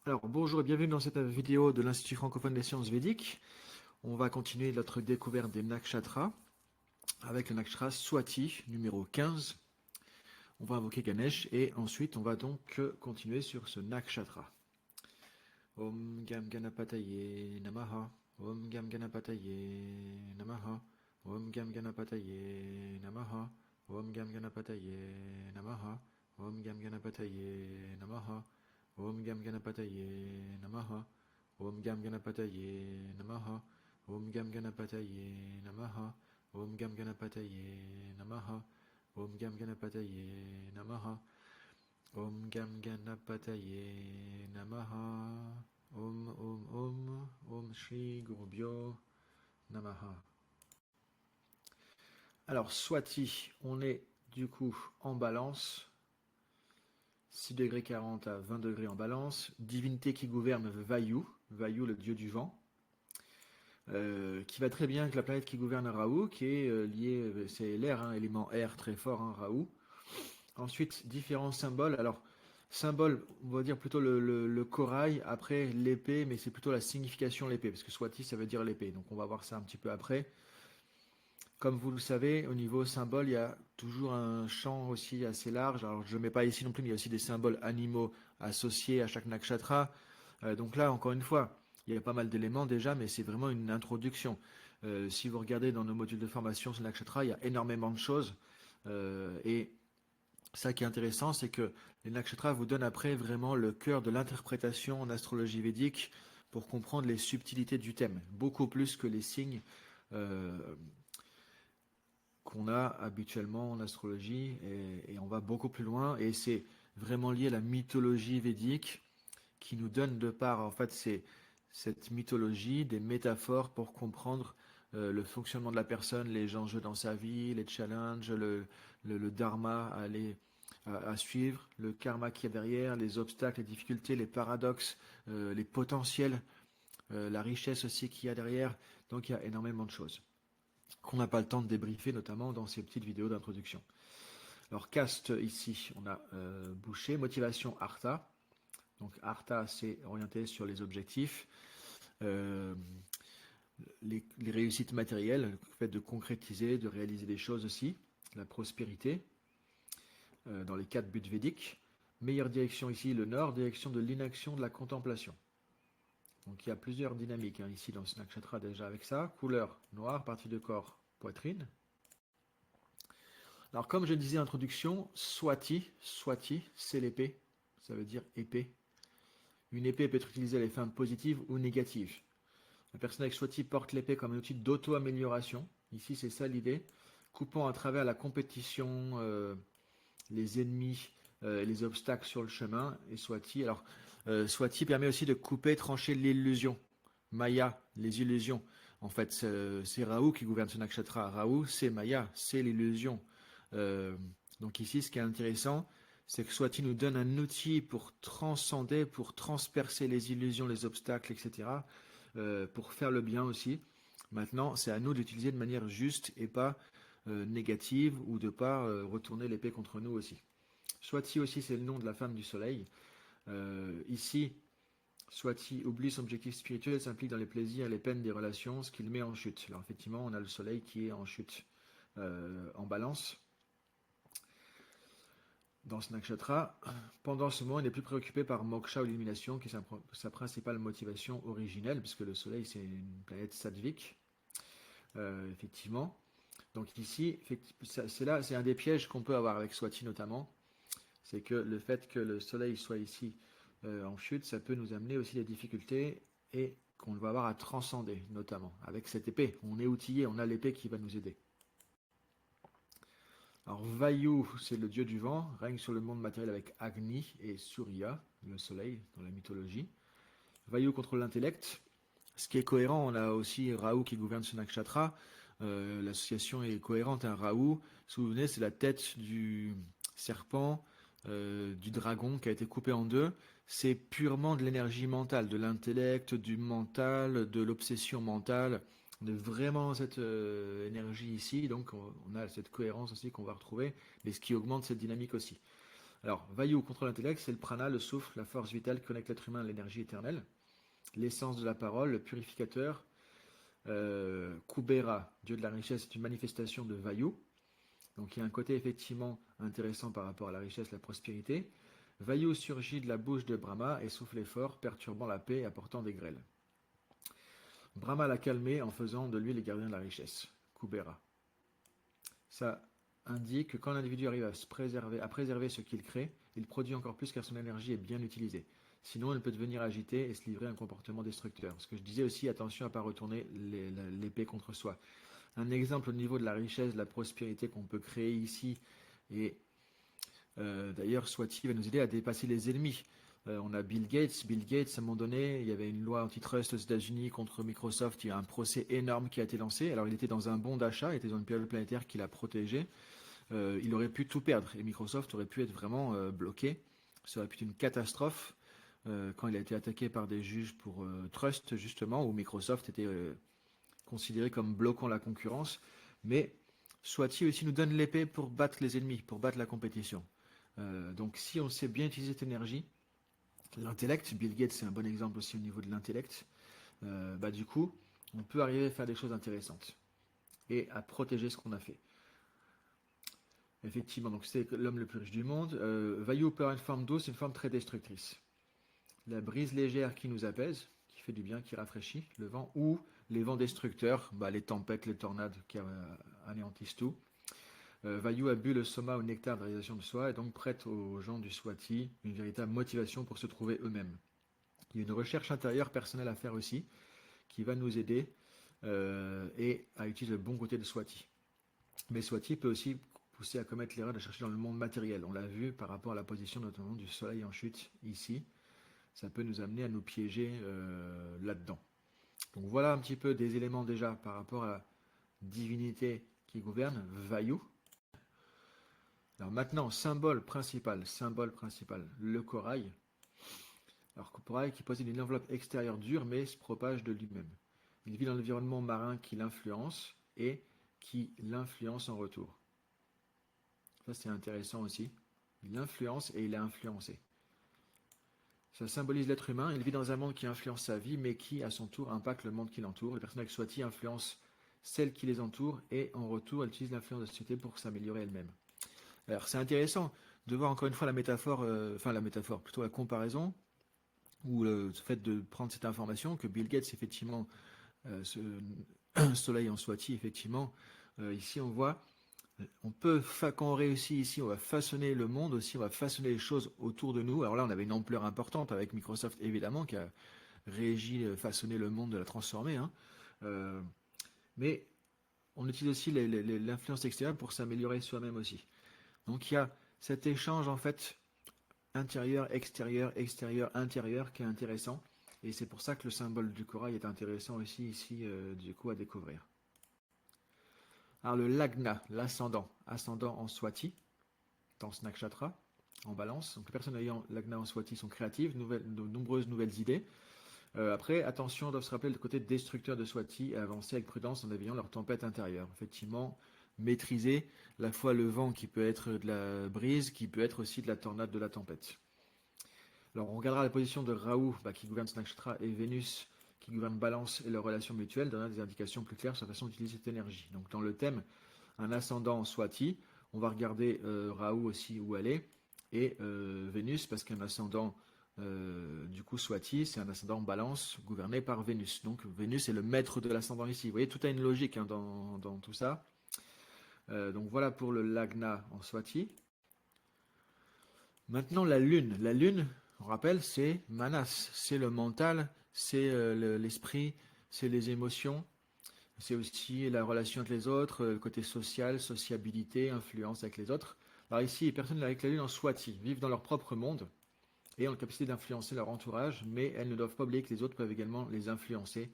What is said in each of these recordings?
Alors bonjour et bienvenue dans cette vidéo de l'Institut francophone des sciences védiques. On va continuer notre découverte des nakshatras avec le nakshatra Swati numéro 15. On va invoquer Ganesh et ensuite on va donc continuer sur ce nakshatra. Om Gam Ganapataye Namaha. Om Gam Ganapataye Namaha. Om Gam Ganapataye Namaha. Om Gam Ganapataye Namaha. Om Gam Ganapataye Namaha. Om Gam Ganapataye Namaha. Om Gam Ganapataye Namaha. Om Gam Ganapataye Namaha. Om Gam Ganapataye Namaha. Om Gam Ganapataye Namaha. Om Gam Ganapataye Namaha. Om Om Om Om Shri Gurubhyo Namaha. Alors, Swati, on est du coup en balance. 6 degrés 40 à 20 degrés en balance. Divinité qui gouverne Vayu, Vayu le dieu du vent, qui va très bien avec la planète qui gouverne Rahu, qui est liée, c'est l'air, hein, élément air très fort, hein, Rahu. Ensuite, différents symboles. Alors, symbole, on va dire plutôt le corail, après l'épée, mais c'est plutôt la signification de l'épée, parce que Swati, ça veut dire l'épée. Donc, on va voir ça un petit peu après. Comme vous le savez, au niveau symbole, il y a toujours un champ aussi assez large. Alors, je ne mets pas ici non plus, mais il y a aussi des symboles animaux associés à chaque nakshatra. Donc là, encore une fois, il y a pas mal d'éléments déjà, mais c'est vraiment une introduction. Si vous regardez dans nos modules de formation sur le nakshatra, il y a énormément de choses. Et ça qui est intéressant, c'est que les nakshatras vous donnent après vraiment le cœur de l'interprétation en astrologie védique pour comprendre les subtilités du thème, beaucoup plus que les signes. Euh, qu'on a habituellement en astrologie et on va beaucoup plus loin et c'est vraiment lié à la mythologie védique qui nous donne de part en fait c'est cette mythologie des métaphores pour comprendre le fonctionnement de la personne, les enjeux dans sa vie, les challenges, le dharma à suivre, le karma qui est derrière, les obstacles, les difficultés, les paradoxes, les potentiels, la richesse aussi qu'il y a derrière. Donc il y a énormément de choses qu'on n'a pas le temps de débriefer, notamment dans ces petites vidéos d'introduction. Alors, caste ici, on a bouché, motivation Artha. Donc, Artha, c'est orienté sur les objectifs, euh, les réussites matérielles, le fait de concrétiser, de réaliser des choses aussi, la prospérité, dans les 4 buts védiques. Meilleure direction ici, le nord, direction de l'inaction, de la contemplation. Donc il y a plusieurs dynamiques hein, ici dans ce nakshatra déjà avec ça. Couleur noire, partie de corps, poitrine. Alors, comme je disais en introduction, Swati, Swati, c'est l'épée. Ça veut dire épée. Une épée peut être utilisée à des fins positives ou négatives. La personne avec Swati porte l'épée comme un outil d'auto-amélioration. Ici, c'est ça l'idée. Coupant à travers la compétition, les ennemis, les obstacles sur le chemin. Et Swati, alors, Swati permet aussi de couper, trancher l'illusion. Maya, les illusions. En fait, c'est Rahu qui gouverne ce nakshatra. Rahu, c'est Maya, c'est l'illusion. Euh, donc ici, ce qui est intéressant, c'est que Swati nous donne un outil pour transcender, pour transpercer les illusions, les obstacles, etc., pour faire le bien aussi. Maintenant, c'est à nous d'utiliser de manière juste et pas négative ou de pas retourner l'épée contre nous aussi. Swati aussi, c'est le nom de la femme du soleil. Ici, Swati oublie son objectif spirituel, s'implique dans les plaisirs et les peines des relations, ce qui le met en chute. Alors effectivement, on a le soleil qui est en chute, en balance dans ce nakshatra. Pendant ce moment, il n'est plus préoccupé par moksha ou l'illumination, qui est sa principale motivation originelle, puisque le soleil c'est une planète sattvique, effectivement. Donc ici, c'est là, c'est un des pièges qu'on peut avoir avec Swati notamment, c'est que le fait que le soleil soit ici en chute, ça peut nous amener aussi des difficultés et qu'on va avoir à transcender, notamment avec cette épée. On est outillé, on a l'épée qui va nous aider. Alors Vayu, c'est le dieu du vent, règne sur le monde matériel avec Agni et Surya, le soleil dans la mythologie. Vayu contrôle l'intellect. Ce qui est cohérent, on a aussi Rahu qui gouverne ce nakshatra. L'association est cohérente. Hein. Rahu, vous vous souvenez, c'est la tête du serpent, du dragon qui a été coupé en deux. C'est purement de l'énergie mentale, de l'intellect, du mental, de l'obsession mentale. On a vraiment cette énergie ici, donc on a cette cohérence aussi qu'on va retrouver, mais ce qui augmente cette dynamique aussi. Alors, Vayu, contrôle l'intellect, c'est le prana, le souffle, la force vitale qui connecte l'être humain à l'énergie éternelle. L'essence de la parole, le purificateur. Kubera, dieu de la richesse, est une manifestation de Vayu. Donc il y a un côté effectivement intéressant par rapport à la richesse, la prospérité. Vayu surgit de la bouche de Brahma et soufflait fort, perturbant la paix et apportant des grêles. Brahma l'a calmé en faisant de lui les gardiens de la richesse. Kubera. Ça indique que quand l'individu arrive à préserver ce qu'il crée, il produit encore plus car son énergie est bien utilisée. Sinon, il peut devenir agité et se livrer à un comportement destructeur. Ce que je disais aussi, attention à ne pas retourner l'épée contre soi. Un exemple au niveau de la richesse, de la prospérité qu'on peut créer ici, et d'ailleurs, Swati va nous aider à dépasser les ennemis. On a Bill Gates. Bill Gates, à un moment donné, il y avait une loi antitrust aux États-Unis contre Microsoft. Il y a un procès énorme qui a été lancé. Alors, il était dans un bon d'achat, il était dans une période planétaire qui l'a protégé. Il aurait pu tout perdre et Microsoft aurait pu être vraiment bloqué. Ça aurait pu être une catastrophe quand il a été attaqué par des juges pour trust, justement, où Microsoft était considéré comme bloquant la concurrence. Mais Swati aussi nous donne l'épée pour battre les ennemis, pour battre la compétition. Donc, si on sait bien utiliser cette énergie, l'intellect, Bill Gates c'est un bon exemple aussi au niveau de l'intellect, du coup, on peut arriver à faire des choses intéressantes et à protéger ce qu'on a fait. Effectivement, donc c'est l'homme le plus riche du monde. Vayu peut avoir une forme douce, une forme très destructrice. La brise légère qui nous apaise, qui fait du bien, qui rafraîchit, le vent, ou les vents destructeurs, les tempêtes, les tornades qui anéantissent tout. Vayu a bu le soma au nectar de la réalisation de soi et donc prête aux gens du Swati une véritable motivation pour se trouver eux-mêmes. Il y a une recherche intérieure personnelle à faire aussi, qui va nous aider et à utiliser le bon côté de Swati. Mais Swati peut aussi pousser à commettre l'erreur de chercher dans le monde matériel. On l'a vu par rapport à la position notamment du soleil en chute ici. Ça peut nous amener à nous piéger là-dedans. Donc voilà un petit peu des éléments déjà par rapport à la divinité qui gouverne, Vayu. Alors maintenant, symbole principal, le corail. Alors corail qui possède une enveloppe extérieure dure mais se propage de lui-même. Il vit dans l'environnement marin qui l'influence et qui l'influence en retour. Ça c'est intéressant aussi. Il influence et il est influencé. Ça symbolise l'être humain. Il vit dans un monde qui influence sa vie, mais qui, à son tour, impacte le monde qui l'entoure. Les personnes avec Swati influencent celles qui les entourent et, en retour, elles utilisent l'influence de la société pour s'améliorer elles-mêmes. Alors, c'est intéressant de voir encore une fois la métaphore, plutôt la comparaison, ou le fait de prendre cette information que Bill Gates, effectivement, ce soleil en Swati, effectivement, ici on voit. Quand on réussit ici, on va façonner le monde aussi, on va façonner les choses autour de nous. Alors là, on avait une ampleur importante avec Microsoft, évidemment, qui a régi, façonné le monde, de la transformer. Mais on utilise aussi l'influence extérieure pour s'améliorer soi-même aussi. Donc il y a cet échange, en fait, intérieur, extérieur, intérieur, qui est intéressant. Et c'est pour ça que le symbole du corail est intéressant aussi ici, du coup, à découvrir. Alors le lagna, l'ascendant, ascendant en Swati, dans ce nakshatra, en balance. Donc les personnes ayant lagna en Swati sont créatives, de nombreuses nouvelles idées. Après, attention, on doit se rappeler le côté destructeur de Swati et avancer avec prudence en éveillant leur tempête intérieure. Effectivement, maîtriser la fois le vent qui peut être de la brise, qui peut être aussi de la tornade, de la tempête. Alors on regardera la position de Rahu, qui gouverne ce nakshatra, et Vénus, qui gouverne Balance et leurs relations mutuelles, donnera des indications plus claires sur la façon d'utiliser cette énergie. Donc dans le thème, un ascendant en Swati, on va regarder Rahu aussi où elle est, et Vénus, parce qu'un ascendant du coup Swati, c'est un ascendant Balance gouverné par Vénus. Donc Vénus est le maître de l'ascendant ici. Vous voyez, tout a une logique dans tout ça. Donc voilà pour le Lagna en Swati. Maintenant la Lune. La Lune, on rappelle, c'est Manas, c'est le mental, c'est l'esprit, c'est les émotions, c'est aussi la relation avec les autres, le côté social, sociabilité, influence avec les autres. Alors ici, les personnes avec la Lune en Swati vivent dans leur propre monde et ont la capacité d'influencer leur entourage, mais elles ne doivent pas oublier que les autres peuvent également les influencer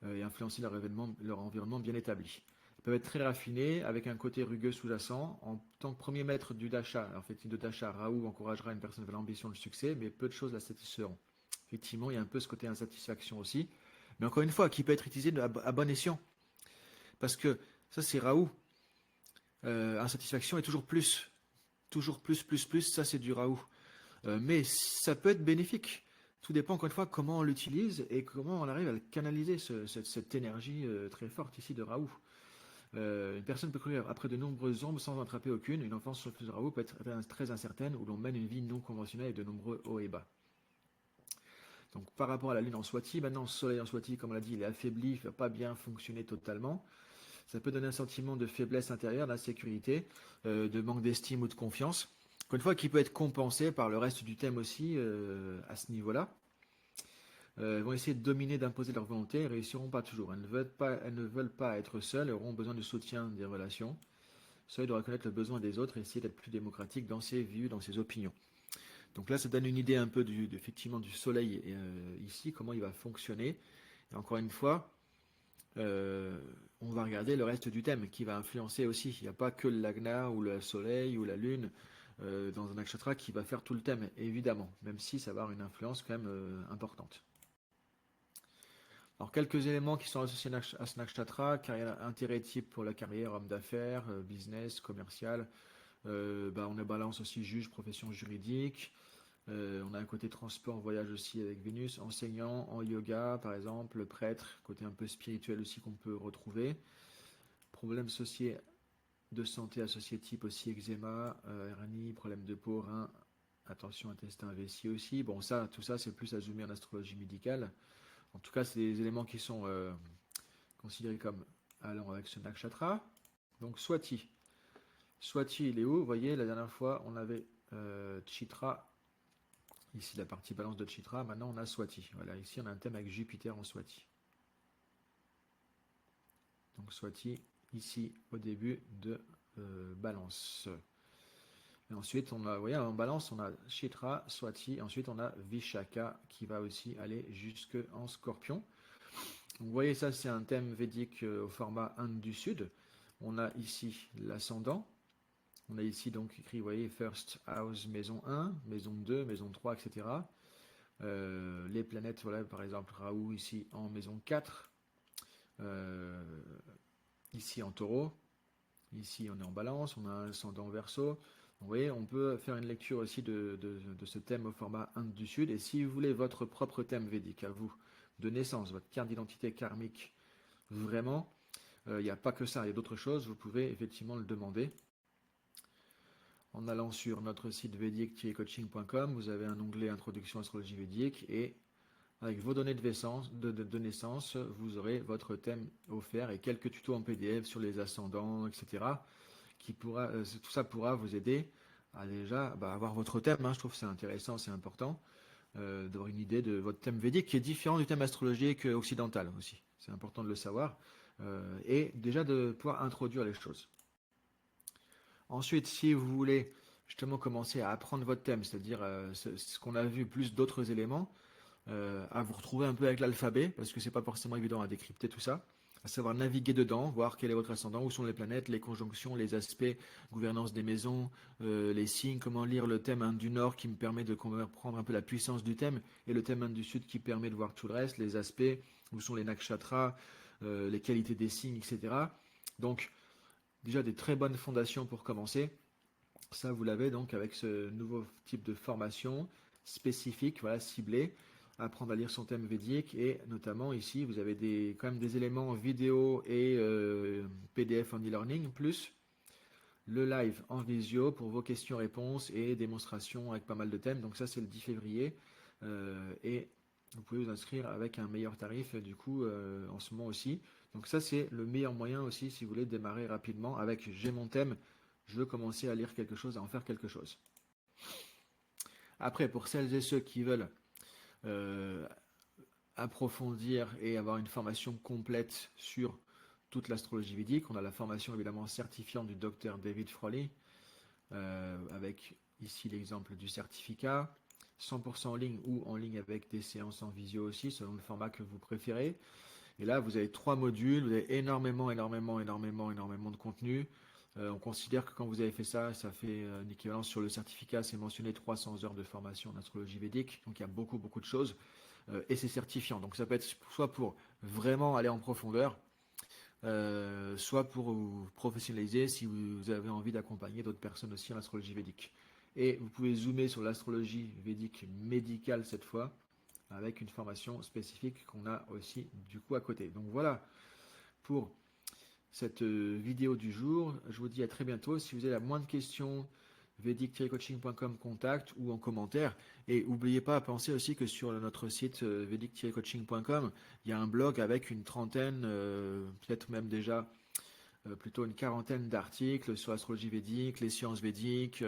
et influencer leur environnement bien établi. Elles peuvent être très raffinées, avec un côté rugueux sous-jacent. En tant que premier maître du Dasha, alors effectivement de Dasha, Rahu encouragera une personne avec l'ambition, le succès, mais peu de choses la satisferont. Effectivement, il y a un peu ce côté insatisfaction aussi, mais encore une fois, qui peut être utilisé à bon escient. Parce que ça, c'est Rahu. Insatisfaction est toujours plus. toujours plus, ça c'est du Raoult. Mais ça peut être bénéfique. Tout dépend encore une fois comment on l'utilise et comment on arrive à canaliser cette énergie très forte ici de Raoult. Une personne peut courir après de nombreuses ombres sans en attraper aucune. Une enfance sur le Raoult peut être très incertaine où l'on mène une vie non conventionnelle avec de nombreux hauts et bas. Donc par rapport à la Lune en Swati, maintenant le Soleil en Swati, comme on l'a dit, il est affaibli, il ne va pas bien fonctionner totalement. Ça peut donner un sentiment de faiblesse intérieure, d'insécurité, de manque d'estime ou de confiance. Encore une fois, qui peut être compensé par le reste du thème aussi à ce niveau-là. Elles vont essayer de dominer, d'imposer leur volonté, et réussiront pas toujours. Elles ne veulent pas être seules, elles auront besoin du soutien des relations. Soleil doit reconnaître le besoin des autres et essayer d'être plus démocratique dans ses vues, dans ses opinions. Donc là, ça donne une idée un peu effectivement du Soleil ici, comment il va fonctionner. Et encore une fois, on va regarder le reste du thème qui va influencer aussi. Il n'y a pas que le Lagna ou le Soleil ou la Lune dans un nakshatra qui va faire tout le thème, évidemment, même si ça va avoir une influence quand même importante. Alors quelques éléments qui sont associés à ce nakshatra: intérêt type pour la carrière, homme d'affaires, business, commercial. On a balance aussi juge, profession juridique. On a un côté transport, voyage aussi avec Vénus, enseignant en yoga par exemple, prêtre, côté un peu spirituel aussi qu'on peut retrouver. Problèmes associés de santé associés type aussi eczéma, hernie, problème de peau, rein, attention intestin, vessie aussi. Bon ça, tout ça c'est plus à zoomer en astrologie médicale. En tout cas c'est des éléments qui sont considérés comme allant avec ce nakshatra. Donc Swati. Swati il est où? Vous voyez la dernière fois on avait Chitra. Ici, la partie balance de Chitra. Maintenant, on a Swati. Voilà, ici, on a un thème avec Jupiter en Swati. Donc, Swati, ici, au début de balance. Et ensuite, on a, vous voyez, en balance, on a Chitra, Swati. Ensuite, on a Vishaka qui va aussi aller jusqu'en Scorpion. Donc, vous voyez, ça, c'est un thème védique au format Inde du Sud. On a ici l'ascendant. On a ici donc écrit, vous voyez, First House, maison 1, maison 2, maison 3, etc. Les planètes, voilà, par exemple, Raoult ici en maison 4, ici en taureau, ici on est en balance, on a un ascendant verso. Vous voyez, on peut faire une lecture aussi de ce thème au format Inde du Sud. Et si vous voulez votre propre thème védique à vous, de naissance, votre carte d'identité karmique, vraiment, il n'y a pas que ça, il y a d'autres choses, vous pouvez effectivement le demander. En allant sur notre site védique-coaching.com, vous avez un onglet Introduction astrologie védique et avec vos données de naissance, vous aurez votre thème offert et quelques tutos en PDF sur les ascendants, etc. Tout ça pourra vous aider à déjà avoir votre thème. Je trouve que c'est intéressant, c'est important d'avoir une idée de votre thème védique qui est différent du thème astrologique occidental aussi. C'est important de le savoir et déjà de pouvoir introduire les choses. Ensuite, si vous voulez justement commencer à apprendre votre thème, c'est-à-dire ce qu'on a vu plus d'autres éléments, à vous retrouver un peu avec l'alphabet, parce que c'est pas forcément évident à décrypter tout ça, à savoir naviguer dedans, voir quel est votre ascendant, où sont les planètes, les conjonctions, les aspects, gouvernance des maisons, les signes, comment lire le thème Inde du Nord qui me permet de comprendre un peu la puissance du thème, et le thème Inde du Sud qui permet de voir tout le reste, les aspects, où sont les nakshatras, les qualités des signes, etc. Donc, déjà des très bonnes fondations pour commencer. Ça, vous l'avez donc avec ce nouveau type de formation spécifique, voilà, ciblée. Apprendre à lire son thème védique et notamment ici, vous avez quand même des éléments vidéo et PDF en e-learning, plus le live en visio pour vos questions-réponses et démonstrations avec pas mal de thèmes. Donc ça, c'est le 10 février. Et vous pouvez vous inscrire avec un meilleur tarif du coup en ce moment aussi. Donc ça, c'est le meilleur moyen aussi si vous voulez démarrer rapidement avec j'ai mon thème, je veux commencer à lire quelque chose, à en faire quelque chose. Après, pour celles et ceux qui veulent approfondir et avoir une formation complète sur toute l'astrologie védique, on a la formation évidemment certifiante du docteur David Frawley, avec ici l'exemple du certificat, 100% en ligne ou en ligne avec des séances en visio aussi, selon le format que vous préférez. Et là, vous avez 3 modules, vous avez énormément de contenu. On considère que quand vous avez fait ça, ça fait une équivalence sur le certificat, c'est mentionné 300 heures de formation en astrologie védique. Donc il y a beaucoup de choses et c'est certifiant. Donc ça peut être soit pour vraiment aller en profondeur, soit pour vous professionnaliser si vous avez envie d'accompagner d'autres personnes aussi en astrologie védique. Et vous pouvez zoomer sur l'astrologie védique médicale cette fois, avec une formation spécifique qu'on a aussi du coup à côté. Donc voilà pour cette vidéo du jour. Je vous dis à très bientôt. Si vous avez la moindre question, vedic-coaching.com contact ou en commentaire. Et n'oubliez pas, pensez aussi que sur notre site vedic-coaching.com, il y a un blog avec une trentaine, peut-être même déjà plutôt une quarantaine d'articles sur l'astrologie védique, les sciences védiques.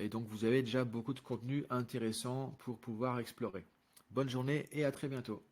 Et donc vous avez déjà beaucoup de contenu intéressant pour pouvoir explorer. Bonne journée et à très bientôt.